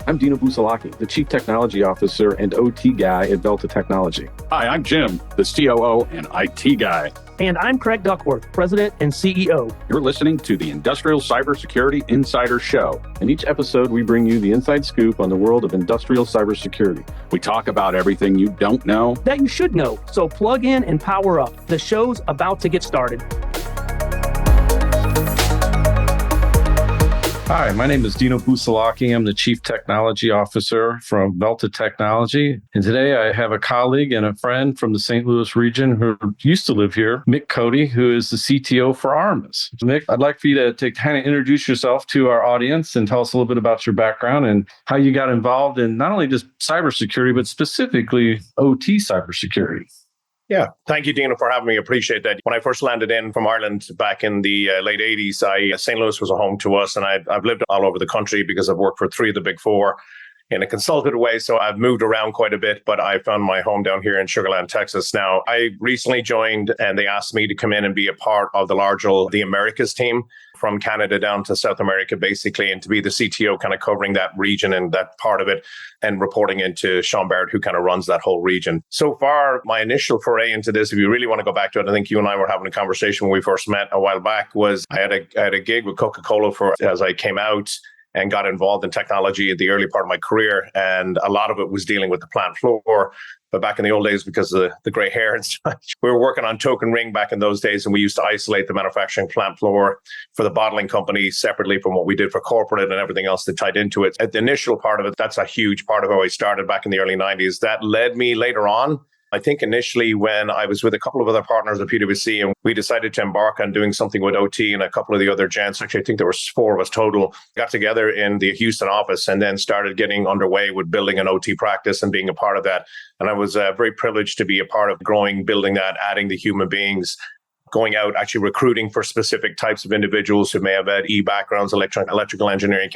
I'm Dino Busalachi, the Chief Technology Officer and OT guy at Velta Technology. Hi, I'm Jim, the COO and IT guy. And I'm Craig Duckworth, President and CEO. You're listening to the Industrial Cybersecurity Insider Show. In each episode, we bring you the inside scoop on the world of industrial cybersecurity. We talk about everything you don't know that you should know. So plug in and power up. The show's about to get started. Hi, my name is Dino Busalachi. I'm the Chief Technology Officer from Velta Technology. And today I have a colleague and a friend from the St. Louis region who used to live here, Mick Coady, who is the CTO for Armis. Mick, I'd like for you to kind of introduce yourself to our audience and tell us a little bit about your background and how you got involved in not only just cybersecurity, but specifically OT cybersecurity. Yeah. Thank you, Dino, for having me. I appreciate that. When I first landed in from Ireland back in the late 80s, St. Louis was a home to us, and I've lived all over the country because I've worked for three of the big four in a consultative way. So I've moved around quite a bit, but I found my home down here in Sugar Land, Texas. Now, I recently joined and they asked me to come in and be a part of the Americas team from Canada down to South America, basically, and to be the CTO kind of covering that region and that part of it and reporting into Sean Barrett, who kind of runs that whole region. So far, my initial foray into this, if you really want to go back to it, I think you and I were having a conversation when we first met a while back, was I had a gig with Coca-Cola as I came out and got involved in technology at the early part of my career. And a lot of it was dealing with the plant floor. But back in the old days, because of the gray hair and such, we were working on token ring back in those days. And we used to isolate the manufacturing plant floor for the bottling company separately from what we did for corporate and everything else that tied into it. At the initial part of it, that's a huge part of how I started back in the early 90s. That led me later on, I think initially when I was with a couple of other partners at PwC and we decided to embark on doing something with OT and a couple of the other gents, actually I think there was four of us total, got together in the Houston office and then started getting underway with building an OT practice and being a part of that. And I was very privileged to be a part of building that, adding the human beings, going out, actually recruiting for specific types of individuals who may have had backgrounds, electrical engineering,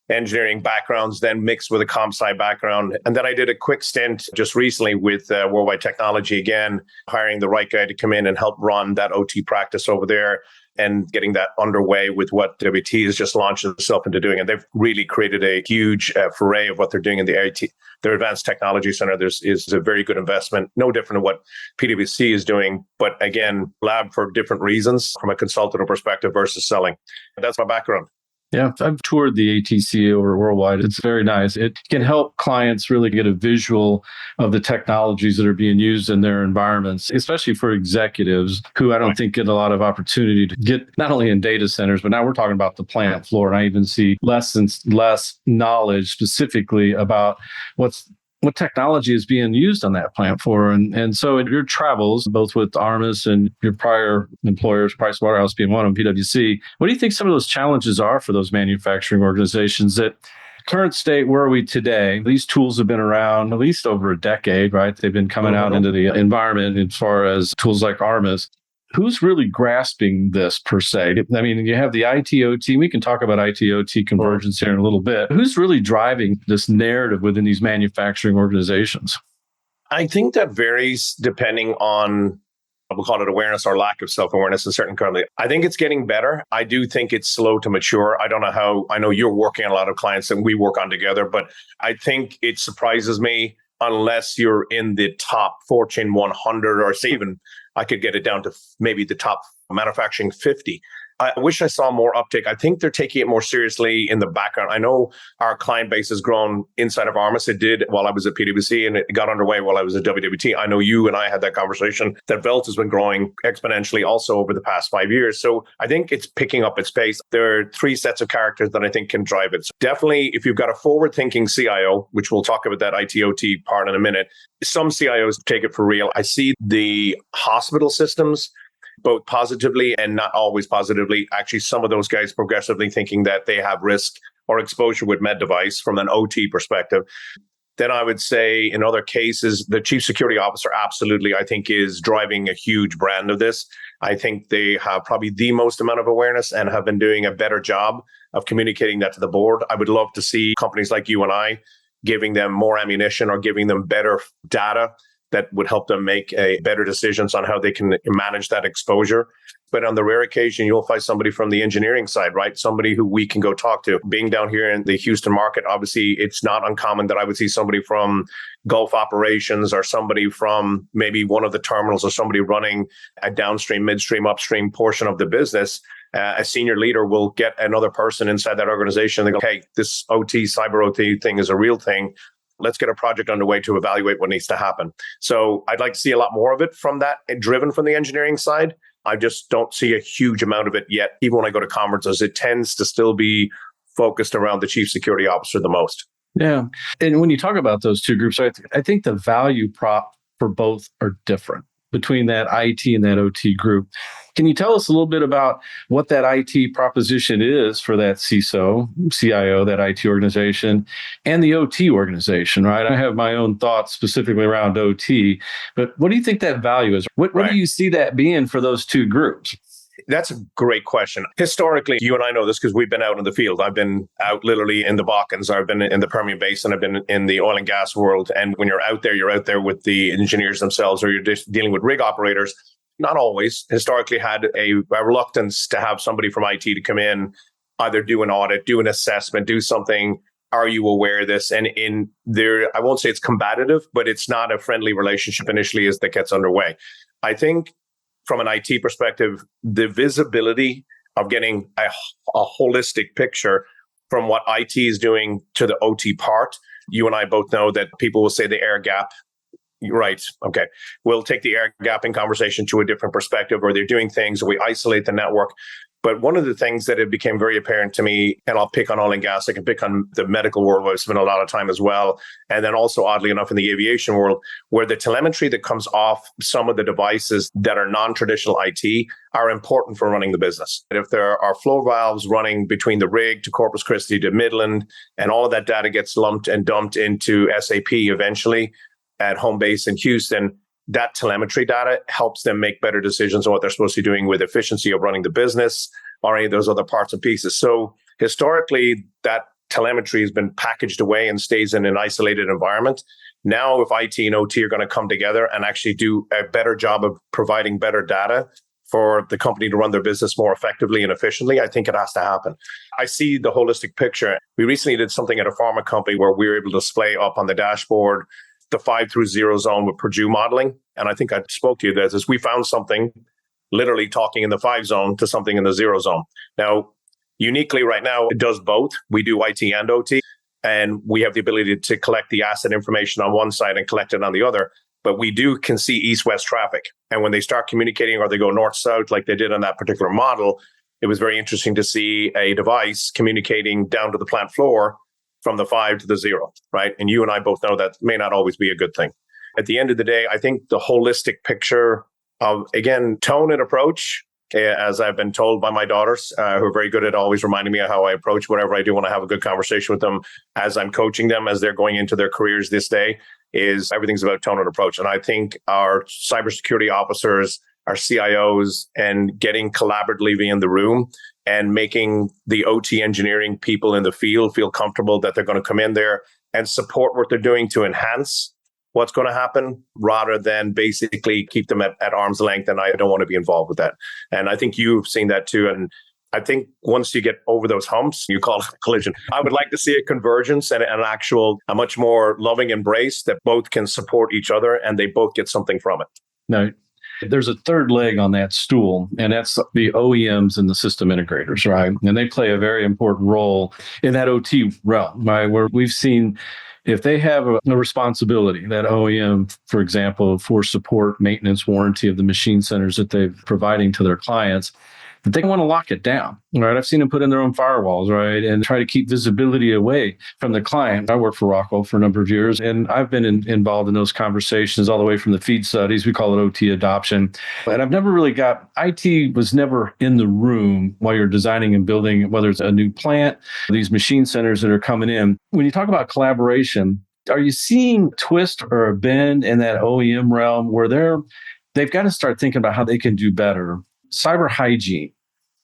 engineering backgrounds, then mixed with a comp sci background. And then I did a quick stint just recently with Worldwide Technology again, hiring the right guy to come in and help run that OT practice over there and getting that underway with what WT has just launched itself into doing. And they've really created a huge foray of what they're doing in the IT. Their Advanced Technology Center is a very good investment, no different than what PwC is doing, but again, lab for different reasons from a consultative perspective versus selling. That's my background. Yeah, I've toured the ATC over worldwide. It's very nice. It can help clients really get a visual of the technologies that are being used in their environments, especially for executives who I don't think get a lot of opportunity to get not only in data centers, but now we're talking about the plant floor. And I even see less and less knowledge specifically about what technology is being used on that plant floor. And so in your travels, both with Armis and your prior employers, Pricewaterhouse being one of them, PwC, what do you think some of those challenges are for those manufacturing organizations that current state, where are we today? These tools have been around at least over a decade, right? They've been coming out into the environment as far as tools like Armis. Who's really grasping this per se? I mean, you have the IT/OT. We can talk about IT/OT convergence here in a little bit. Who's really driving this narrative within these manufacturing organizations? I think that varies depending on, we'll call it awareness or lack of self-awareness in certain companies. I think it's getting better. I do think it's slow to mature. I don't know how, I know you're working on a lot of clients and we work on together, but I think it surprises me unless you're in the top Fortune 100 or say even I could get it down to maybe the top manufacturing 50. I wish I saw more uptake. I think they're taking it more seriously in the background. I know our client base has grown inside of Armis. It did while I was at PwC and it got underway while I was at WWT. I know you and I had that conversation that Velt has been growing exponentially also over the past 5 years. So I think it's picking up its pace. There are three sets of characters that I think can drive it. So definitely, if you've got a forward-thinking CIO, which we'll talk about that IT/OT part in a minute, some CIOs take it for real. I see the hospital systems both positively and not always positively. Actually, some of those guys progressively thinking that they have risk or exposure with med device from an OT perspective. Then I would say in other cases, the chief security officer absolutely, I think, is driving a huge brand of this. I think they have probably the most amount of awareness and have been doing a better job of communicating that to the board. I would love to see companies like you and I giving them more ammunition or giving them better data that would help them make better decisions on how they can manage that exposure. But on the rare occasion, you'll find somebody from the engineering side, right? Somebody who we can go talk to. Being down here in the Houston market, obviously, it's not uncommon that I would see somebody from Gulf operations or somebody from maybe one of the terminals or somebody running a downstream, midstream, upstream portion of the business. A senior leader will get another person inside that organization. They go, hey, this OT, cyber OT thing is a real thing. Let's get a project underway to evaluate what needs to happen. So I'd like to see a lot more of it from that, driven from the engineering side. I just don't see a huge amount of it yet. Even when I go to conferences, it tends to still be focused around the chief security officer the most. Yeah. And when you talk about those two groups, I think the value prop for both are different between that IT and that OT group. Can you tell us a little bit about what that IT proposition is for that CISO, CIO, that IT organization, and the OT organization, right? I have my own thoughts specifically around OT, but what do you think that value is? What do you see that being for those two groups? That's a great question. Historically, you and I know this because we've been out in the field. I've been out literally in the Balkans. I've been in the Permian Basin. I've been in the oil and gas world. And when you're out there with the engineers themselves, or you're just dealing with rig operators. Not always. Historically had a reluctance to have somebody from IT to come in, either do an audit, do an assessment, do something. Are you aware of this? And in there, I won't say it's combative, but it's not a friendly relationship initially as that gets underway. I think from an IT perspective, the visibility of getting a holistic picture from what IT is doing to the OT part. You and I both know that people will say the air gap. Right. Okay. We'll take the air gapping conversation to a different perspective, or they're doing things, or we isolate the network. But one of the things that it became very apparent to me, and I'll pick on oil and gas, I can pick on the medical world where I've spent a lot of time as well. And then also, oddly enough, in the aviation world, where the telemetry that comes off some of the devices that are non-traditional IT are important for running the business. And if there are flow valves running between the rig to Corpus Christi to Midland, and all of that data gets lumped and dumped into SAP eventually at home base in Houston, that telemetry data helps them make better decisions on what they're supposed to be doing with efficiency of running the business or any of those other parts and pieces. So historically, that telemetry has been packaged away and stays in an isolated environment. Now, if IT and OT are going to come together and actually do a better job of providing better data for the company to run their business more effectively and efficiently, I think it has to happen. I see the holistic picture. We recently did something at a pharma company where we were able to display up on the dashboard the 5 through 0 zone with Purdue modeling. And I think I spoke to you that is we found something literally talking in the 5 zone to something in the 0 zone. Now, uniquely right now, it does both. We do IT and OT, and we have the ability to collect the asset information on one side and collect it on the other. But we can see east-west traffic. And when they start communicating or they go north-south like they did on that particular model, it was very interesting to see a device communicating down to the plant floor from the 5 to the 0, right? And you and I both know that may not always be a good thing. At the end of the day, I think the holistic picture of, again, tone and approach, as I've been told by my daughters, who are very good at always reminding me of how I approach whatever I do when I have a good conversation with them as I'm coaching them as they're going into their careers this day, is everything's about tone and approach. And I think our cybersecurity officers, our CIOs, and getting collaboratively in the room and making the OT engineering people in the field feel comfortable that they're going to come in there and support what they're doing to enhance what's going to happen rather than basically keep them at arm's length. And I don't want to be involved with that. And I think you've seen that too. And I think once you get over those humps, you call it a collision. I would like to see a convergence and a much more loving embrace that both can support each other and they both get something from it. No. There's a third leg on that stool, and that's the OEMs and the system integrators, right? And they play a very important role in that OT realm, right? Where we've seen if they have a responsibility, that OEM, for example, for support, maintenance, warranty of the machine centers that they're providing to their clients, that they want to lock it down, right? I've seen them put in their own firewalls, right? And try to keep visibility away from the client. I worked for Rockwell for a number of years, and I've been involved in those conversations all the way from the feed studies. We call it OT adoption. And I've never really IT was never in the room while you're designing and building, whether it's a new plant, these machine centers that are coming in. When you talk about collaboration, are you seeing a twist or a bend in that OEM realm where they've got to start thinking about how they can do better? Cyber hygiene.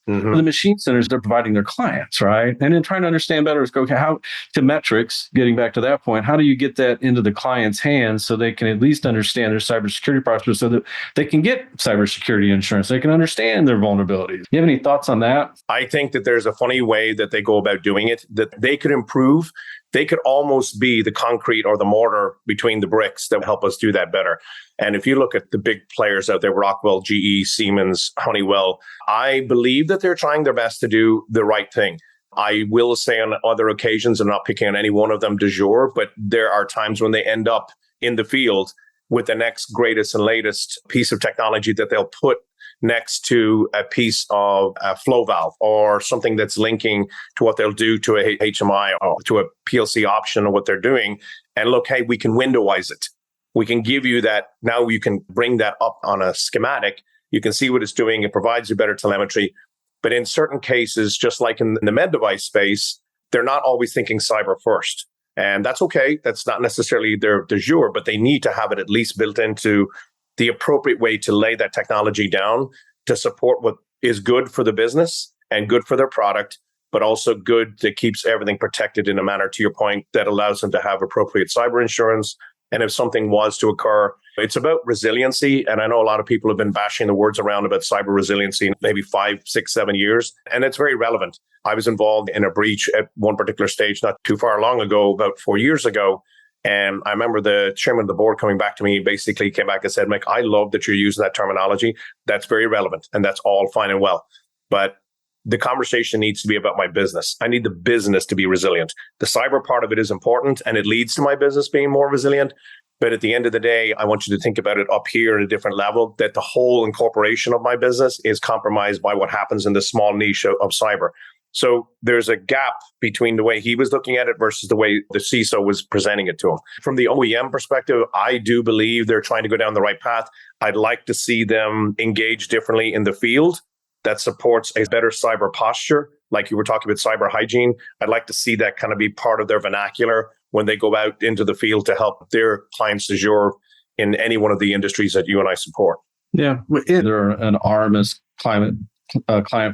Mhm. The machine centers they're providing their clients, right? And then trying to understand better is okay, how to metrics, getting back to that point, how do you get that into the client's hands so they can at least understand their cybersecurity posture so that they can get cybersecurity insurance, they can understand their vulnerabilities. You have any thoughts on that? I think that there's a funny way that they go about doing it that they could improve. They could almost be the concrete or the mortar between the bricks that help us do that better. And if you look at the big players out there, Rockwell, GE, Siemens, Honeywell, I believe that they're trying their best to do the right thing. I will say on other occasions, I'm not picking on any one of them du jour, but there are times when they end up in the field with the next greatest and latest piece of technology that they'll put next to a piece of a flow valve or something that's linking to what they'll do to a HMI or to a PLC option or what they're doing. And look, hey, we can windowize it. We can give you that. Now you can bring that up on a schematic. You can see what it's doing. It provides you better telemetry. But in certain cases, just like in the med device space, they're not always thinking cyber first. And that's okay. That's not necessarily their du jour, but they need to have it at least built into the appropriate way to lay that technology down to support what is good for the business and good for their product, but also good that keeps everything protected in a manner, to your point, that allows them to have appropriate cyber insurance. And if something was to occur, it's about resiliency. And I know a lot of people have been bashing the words around about cyber resiliency in maybe 5, 6, 7 years. And it's very relevant. I was involved in a breach at one particular stage not too far long ago, about 4 years ago. And I remember the chairman of the board coming back to me, basically came back and said, Mick, I love that you're using that terminology. That's very relevant. And that's all fine and well. But the conversation needs to be about my business. I need the business to be resilient. The cyber part of it is important and it leads to my business being more resilient. But at the end of the day, I want you to think about it up here at a different level, that the whole incorporation of my business is compromised by what happens in this small niche of cyber. So there's a gap between the way he was looking at it versus the way the CISO was presenting it to him. From the OEM perspective, I do believe they're trying to go down the right path. I'd like to see them engage differently in the field that supports a better cyber posture. Like you were talking about cyber hygiene, I'd like to see that kind of be part of their vernacular when they go out into the field to help their clients du jour in any one of the industries that you and I support. Yeah, they're an Armis client,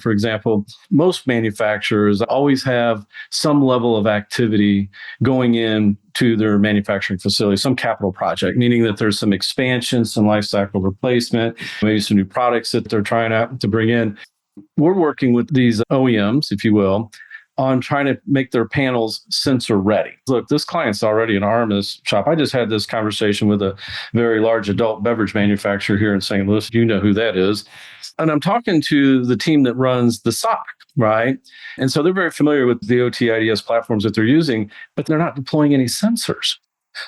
for example. Most manufacturers always have some level of activity going in to their manufacturing facility, some capital project, meaning that there's some expansion, some life cycle replacement, maybe some new products that they're trying out to bring in. We're working with these OEMs, if you will, on trying to make their panels sensor ready. Look, this client's already an Armis shop. I just had this conversation with a very large adult beverage manufacturer here in St. Louis. You know who that is. And I'm talking to the team that runs the SOC, right? And so they're very familiar with the OT IDS platforms that they're using, but they're not deploying any sensors.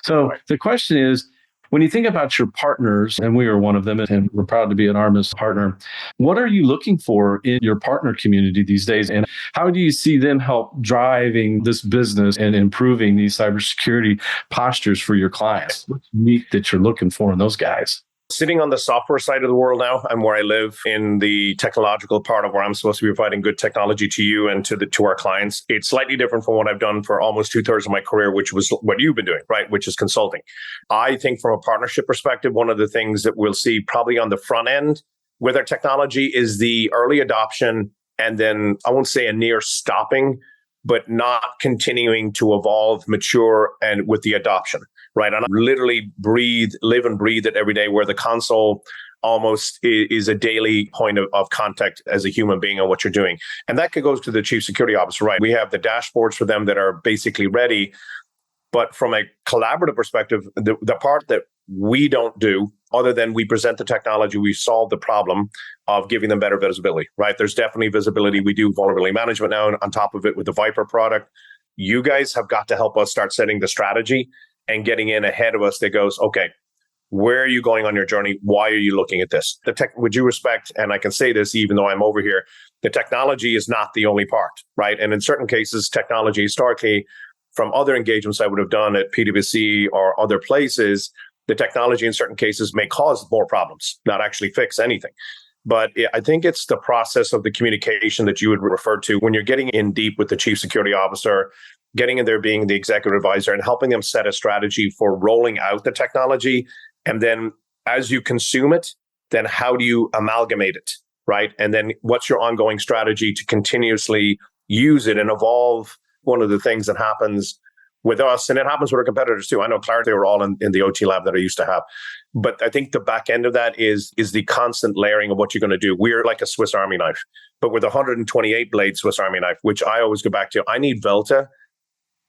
So the question is, when you think about your partners, and we are one of them, and we're proud to be an Armis partner, what are you looking for in your partner community these days? And how do you see them help driving this business and improving these cybersecurity postures for your clients? What's unique that you're looking for in those guys? Sitting on the software side of the world now, I'm where I live in the technological part of where I'm supposed to be providing good technology to you and to our clients. It's slightly different from what I've done for almost 2/3 of my career, which was what you've been doing, right? Which is consulting. I think from a partnership perspective, one of the things that we'll see probably on the front end with our technology is the early adoption, and then I won't say a near stopping, but not continuing to evolve, mature, and with the adoption. Right. And I literally live and breathe it every day, where the console almost is a daily point of contact as a human being on what you're doing. And that goes to the chief security officer, right? We have the dashboards for them that are basically ready. But from a collaborative perspective, the part that we don't do, other than we present the technology, we solve the problem of giving them better visibility, right? There's definitely visibility. We do vulnerability management now on top of it with the Viper product. You guys have got to help us start setting the strategy and getting in ahead of us that goes, okay, where are you going on your journey? Why are you looking at this? With due respect, and I can say this even though I'm over here, the technology is not the only part, right? And in certain cases, technology historically, from other engagements I would have done at PwC or other places, the technology in certain cases may cause more problems, not actually fix anything. But I think it's the process of the communication that you would refer to when you're getting in deep with the chief security officer, getting in there being the executive advisor and helping them set a strategy for rolling out the technology. And then as you consume it, then how do you amalgamate it? right? And then what's your ongoing strategy to continuously use it and evolve? One of the things that happens with us, and it happens with our competitors too. I know Clarity were all in the OT lab that I used to have. But I think the back end of that is the constant layering of what you're going to do. We're like a Swiss Army knife, but with a 128 blade Swiss Army knife, which I always go back to. I need Velta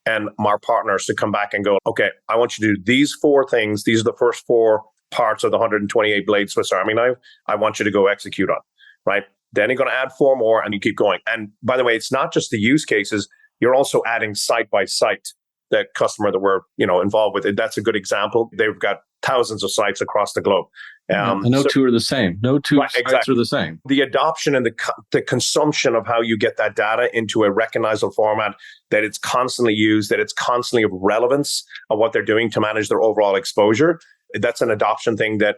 and our partners to come back and go, okay, I want you to do these 4 things. These are the first 4 parts of the 128 blade Swiss Army knife. I want you to go execute on, right? Then you're going to add 4 more and you keep going. And by the way, it's not just the use cases. You're also adding site by site. That customer that we're involved with, that's a good example. They've got thousands of sites across the globe. No two are the same. No two sites exactly. are the same. The adoption and the consumption of how you get that data into a recognizable format, that it's constantly used, that it's constantly of relevance of what they're doing to manage their overall exposure. That's an adoption thing that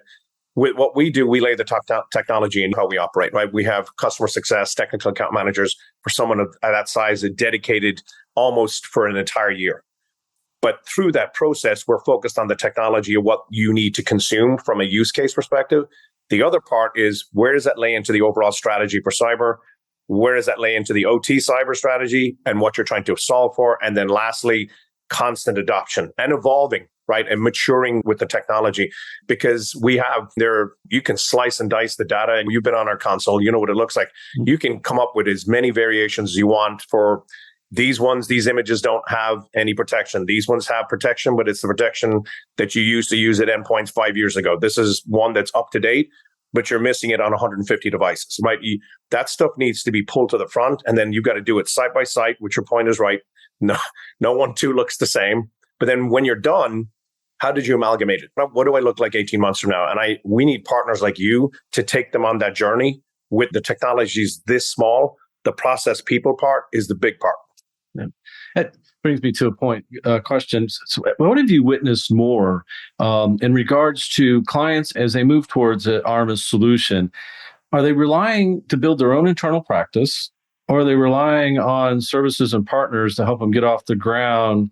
with what we do, we lay the technology in how we operate, right? We have customer success, technical account managers for someone of that size, dedicated almost for an entire year. But through that process, we're focused on the technology of what you need to consume from a use case perspective. The other part is, where does that lay into the overall strategy for cyber? Where does that lay into the OT cyber strategy and what you're trying to solve for? And then lastly, constant adoption and evolving, right? And maturing with the technology, because you can slice and dice the data, and you've been on our console, you know what it looks like. You can come up with as many variations as you want for these ones. These images don't have any protection. These ones have protection, but it's the protection that you used to use at endpoints 5 years ago. This is one that's up to date, but you're missing it on 150 devices, right? That stuff needs to be pulled to the front, and then you've got to do it site by site, which your point is right. No one two looks the same. But then when you're done, how did you amalgamate it? What do I look like 18 months from now? And we need partners like you to take them on that journey with the technologies this small. The process people part is the big part. Yeah. That brings me to a question. So what have you witnessed more in regards to clients as they move towards an Armis solution? Are they relying to build their own internal practice, or are they relying on services and partners to help them get off the ground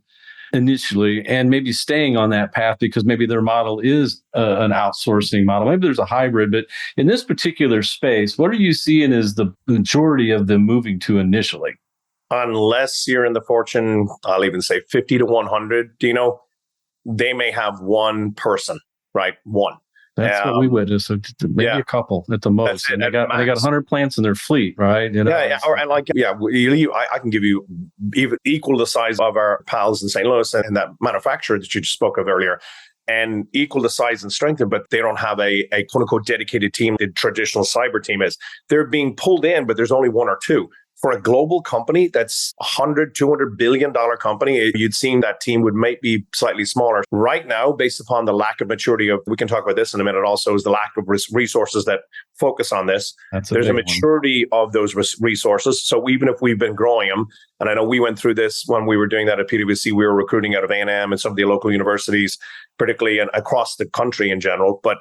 initially, and maybe staying on that path because maybe their model is an outsourcing model? Maybe there's a hybrid, but in this particular space, what are you seeing as the majority of them moving to initially? Unless you're in the Fortune, I'll even say 50 to 100, Dino, they may have one person, right? One. That's what we witness. So maybe a couple at the most. And they got 100 plants in their fleet, right? I can give you even equal the size of our pals in St. Louis and that manufacturer that you just spoke of earlier, and equal the size and strength, but they don't have a quote unquote dedicated team. The traditional cyber team is. They're being pulled in, but there's only 1 or 2. For a global company that's $100-200 billion company, you'd seen that team would might be slightly smaller. Right now, based upon the lack of maturity of, we can talk about this in a minute also, is the lack of resources that focus on this. There's a maturity of those resources. So even if we've been growing them, and I know we went through this when we were doing that at PwC, we were recruiting out of A&M and some of the local universities, particularly and across the country in general. But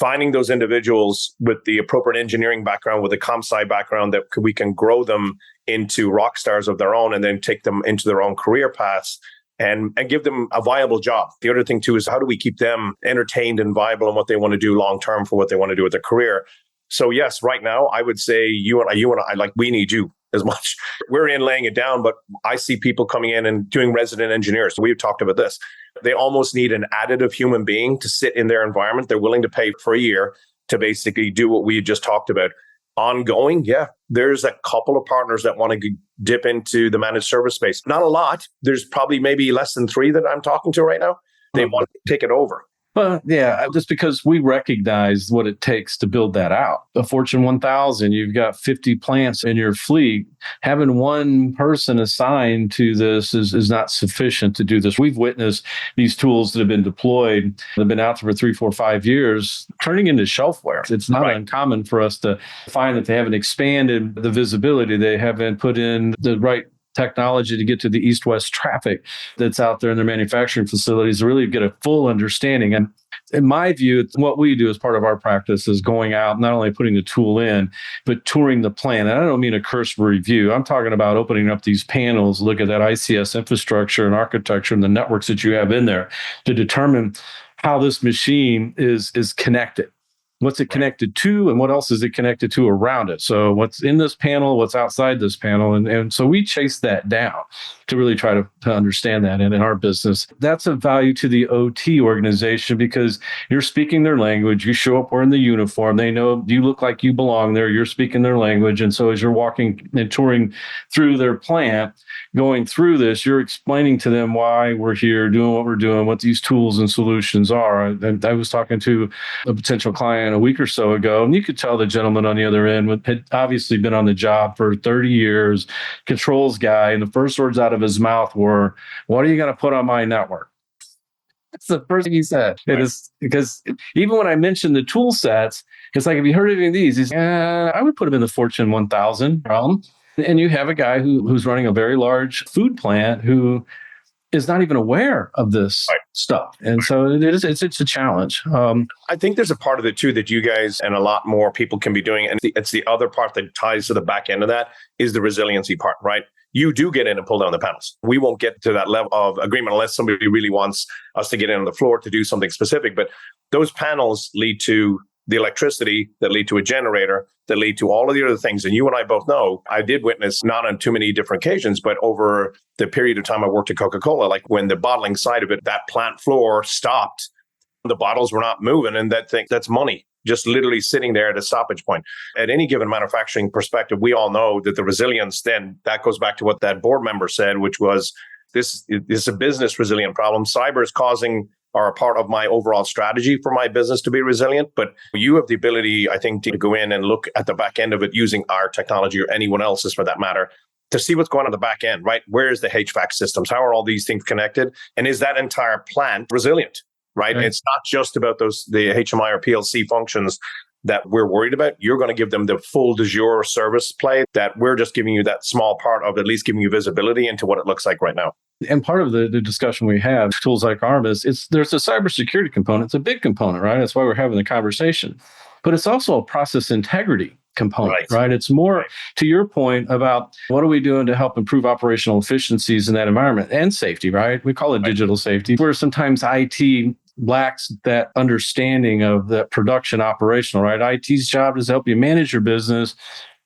finding those individuals with the appropriate engineering background, with a comp sci background, that we can grow them into rock stars of their own and then take them into their own career paths and give them a viable job. The other thing too is, how do we keep them entertained and viable in what they want to do long term for what they want to do with their career? So yes, right now I would say you and I, like, we need you as much. We're in laying it down, but I see people coming in and doing resident engineers. We've talked about this. They almost need an additive human being to sit in their environment. They're willing to pay for a year to basically do what we just talked about. Ongoing, there's a couple of partners that want to dip into the managed service space. Not a lot. There's probably maybe less than 3 that I'm talking to right now. They want to take it over. But just because we recognize what it takes to build that out. A Fortune 1000, you've got 50 plants in your fleet. Having one person assigned to this is not sufficient to do this. We've witnessed these tools that have been deployed, that have been out for 3, 4, 5 years, turning into shelfware. It's not uncommon for us to find that they haven't expanded the visibility. They haven't put in the right technology to get to the east-west traffic that's out there in their manufacturing facilities to really get a full understanding. And in my view, what we do as part of our practice is going out, not only putting the tool in, but touring the plant. And I don't mean a cursory review. I'm talking about opening up these panels, look at that ICS infrastructure and architecture and the networks that you have in there to determine how this machine is connected. What's it connected to, and what else is it connected to around it? So what's in this panel, what's outside this panel? And so we chase that down to really try to understand that. And in our business, that's a value to the OT organization because you're speaking their language. You show up wearing the uniform. They know you look like you belong there. You're speaking their language. And so as you're walking and touring through their plant, going through this, you're explaining to them why we're here, doing what we're doing, what these tools and solutions are. I was talking to a potential client a week or so ago, and you could tell the gentleman on the other end had obviously been on the job for 30 years, controls guy, and the first words out of his mouth were, "What are you going to put on my network?" That's the first thing he said. It is because even when I mentioned the tool sets, it's like, have you heard of any of these? He's, I would put them in the Fortune 1000 realm. And you have a guy who's running a very large food plant who is not even aware of this stuff. And so it's a challenge. I think there's a part of it too that you guys and a lot more people can be doing. And it's the other part that ties to the back end of that is the resiliency part, right? You do get in and pull down the panels. We won't get to that level of agreement unless somebody really wants us to get in on the floor to do something specific. But those panels lead to the electricity that lead to a generator, that lead to all of the other things. And you and I both know, I did witness, not on too many different occasions, but over the period of time I worked at Coca-Cola, like when the bottling side of it, that plant floor stopped, the bottles were not moving. And that's money, just literally sitting there at a stoppage point. At any given manufacturing perspective, we all know that the resilience, then that goes back to what that board member said, which was, this is a business resilient problem. Cyber is causing are a part of my overall strategy for my business to be resilient. But you have the ability, I think, to go in and look at the back end of it using our technology or anyone else's for that matter, to see what's going on the back end, right? Where is the HVAC systems? How are all these things connected? And is that entire plant resilient, right? It's not just about the HMI or PLC functions that we're worried about. You're going to give them the full de jour service play that we're just giving you that small part of, at least giving you visibility into what it looks like right now. And part of the discussion we have, tools like Armis, there's a cybersecurity component. It's a big component, right? That's why we're having the conversation. But it's also a process integrity component, right? It's more to your point about what are we doing to help improve operational efficiencies in that environment and safety, right? We call it digital safety, where sometimes IT lacks that understanding of that production operational, right? IT's job is to help you manage your business.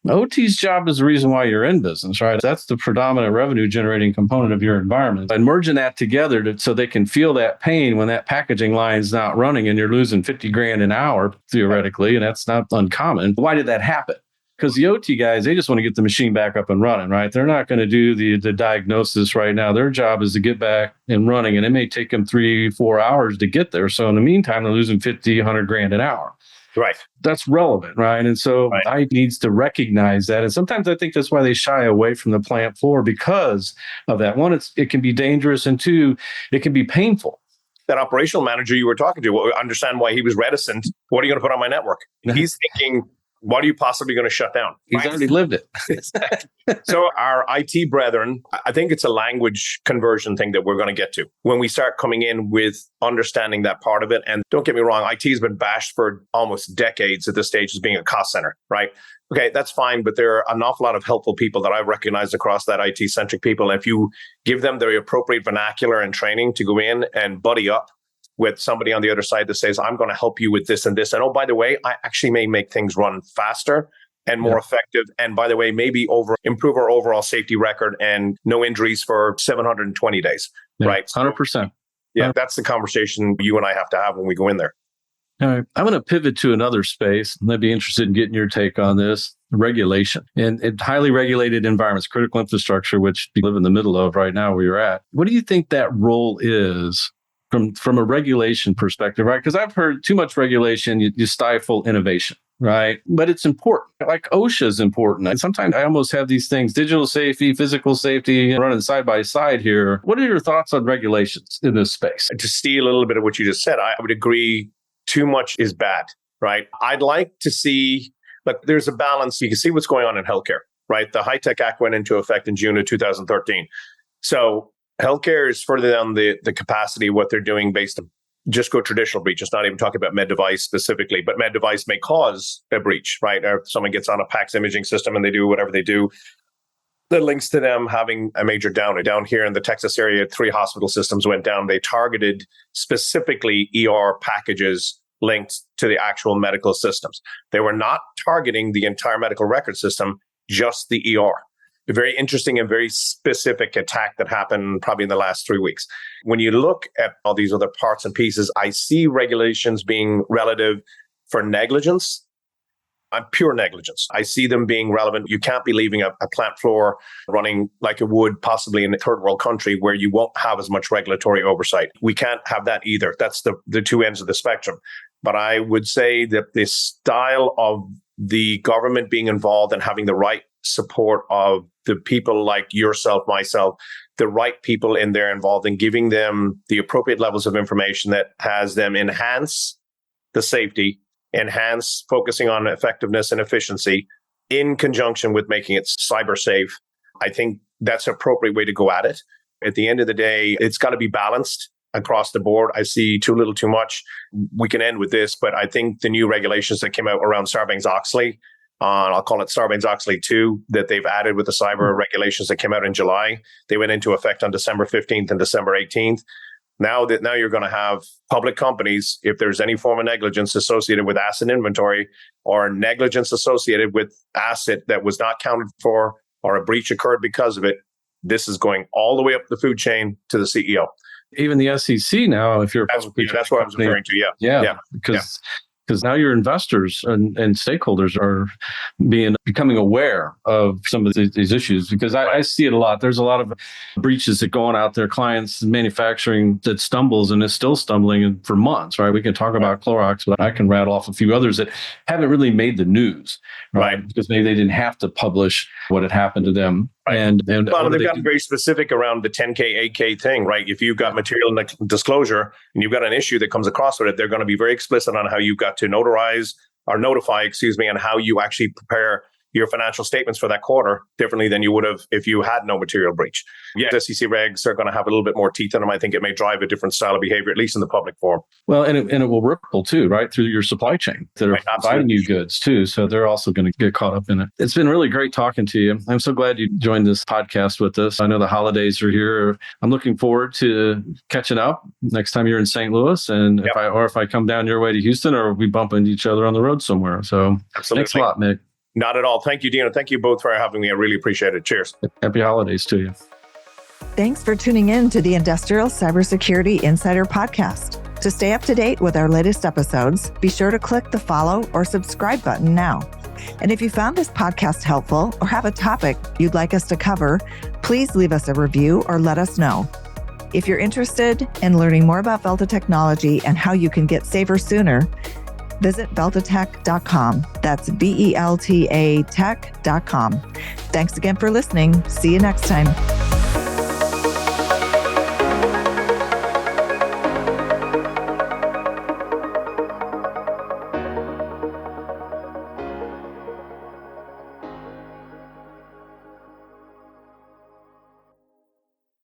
OT's job is the reason why you're in business, right? That's the predominant revenue generating component of your environment. And merging that together so they can feel that pain when that packaging line's not running and you're losing 50 grand an hour, theoretically, and that's not uncommon. Why did that happen? Because the OT guys, they just want to get the machine back up and running, right? They're not going to do the diagnosis right now. Their job is to get back and running, and it may take them 3-4 hours to get there. So in the meantime, they're losing 50, 100 grand an hour. Right. That's relevant, right? And so IT needs to recognize that. And sometimes I think that's why they shy away from the plant floor because of that. One, it can be dangerous, and two, it can be painful. That operational manager you were talking to, understand why he was reticent. What are you going to put on my network? He's thinking, what are you possibly going to shut down? He's already lived it. So our IT brethren, I think it's a language conversion thing that we're going to get to when we start coming in with understanding that part of it. And don't get me wrong, IT has been bashed for almost decades at this stage as being a cost center, right? Okay, that's fine. But there are an awful lot of helpful people that I've recognized across that IT-centric people. And if you give them the appropriate vernacular and training to go in and buddy up with somebody on the other side that says, I'm going to help you with this and this. And oh, by the way, I actually may make things run faster and more effective. And by the way, maybe improve our overall safety record and no injuries for 720 days, right? 100%. Yeah, that's the conversation you and I have to have when we go in there. All right. I'm going to pivot to another space. I'd be interested in getting your take on this. Regulation and highly regulated environments, critical infrastructure, which we live in the middle of right now where you're at. What do you think that role is from a regulation perspective, right? Because I've heard too much regulation, you stifle innovation, right? But it's important. Like OSHA is important. And sometimes I almost have these things, digital safety, physical safety, running side by side here. What are your thoughts on regulations in this space? To steal a little bit of what you just said, I would agree too much is bad, right? I'd like to see, look, there's a balance. You can see what's going on in healthcare, right? The High-Tech Act went into effect in June of 2013. So healthcare is further down the capacity of what they're doing based on just go traditional breach. It's not even talking about med device specifically, but med device may cause a breach, right? Or if someone gets on a PACS imaging system and they do whatever they do, that links to them having a major down. Down here in the Texas area, 3 hospital systems went down. They targeted specifically ER packages linked to the actual medical systems. They were not targeting the entire medical record system, just the ER. A very interesting and very specific attack that happened probably in the last 3 weeks. When you look at all these other parts and pieces, I see regulations being relative for negligence and pure negligence. I see them being relevant. You can't be leaving a plant floor running like it would possibly in a third world country where you won't have as much regulatory oversight. We can't have that either. That's the two ends of the spectrum. But I would say that this style of the government being involved and having the right support of the people like yourself, myself, the right people in there involved and giving them the appropriate levels of information that has them enhance the safety, enhance focusing on effectiveness and efficiency in conjunction with making it cyber safe. I think that's an appropriate way to go at it. At the end of the day, it's got to be balanced across the board. I see too little, too much. We can end with this, but I think the new regulations that came out around Sarbanes-Oxley, I'll call it Sarbanes-Oxley 2, that they've added with the cyber regulations that came out in July. They went into effect on December 15th and December 18th. Now you're going to have public companies, if there's any form of negligence associated with asset inventory or negligence associated with asset that was not counted for or a breach occurred because of it, this is going all the way up the food chain to the CEO. Even the SEC now, if you're that's what I was referring to. Yeah. Because now your investors and stakeholders are becoming aware of some of these issues, because I see it a lot. There's a lot of breaches that go on out there, clients, manufacturing that stumbles and is still stumbling for months, right? We can talk about Clorox, but I can rattle off a few others that haven't really made the news, right? Because maybe they didn't have to publish what had happened to them. Right. And they've gotten very specific around the 10K, 8K thing, right? If you've got material disclosure and you've got an issue that comes across with it, they're going to be very explicit on how you've got to notify, and how you actually prepare your financial statements for that quarter differently than you would have if you had no material breach. Yeah, SEC regs are going to have a little bit more teeth in them. I think it may drive a different style of behavior, at least in the public forum. Well, and it will ripple too, right, through your supply chain that are providing you goods too. So they're also going to get caught up in it. It's been really great talking to you. I'm so glad you joined this podcast with us. I know the holidays are here. I'm looking forward to catching up next time you're in St. Louis, and if I come down your way to Houston, or we bump into each other on the road somewhere. So thanks a lot, Mick. Not at all. Thank you, Dino. Thank you both for having me. I really appreciate it. Cheers. Happy holidays to you. Thanks for tuning in to the Industrial Cybersecurity Insider Podcast. To stay up to date with our latest episodes, be sure to click the follow or subscribe button now. And if you found this podcast helpful or have a topic you'd like us to cover, please leave us a review or let us know. If you're interested in learning more about Velta technology and how you can get safer sooner, visit veltatech.com. That's BELTA tech.com. Thanks again for listening. See you next time.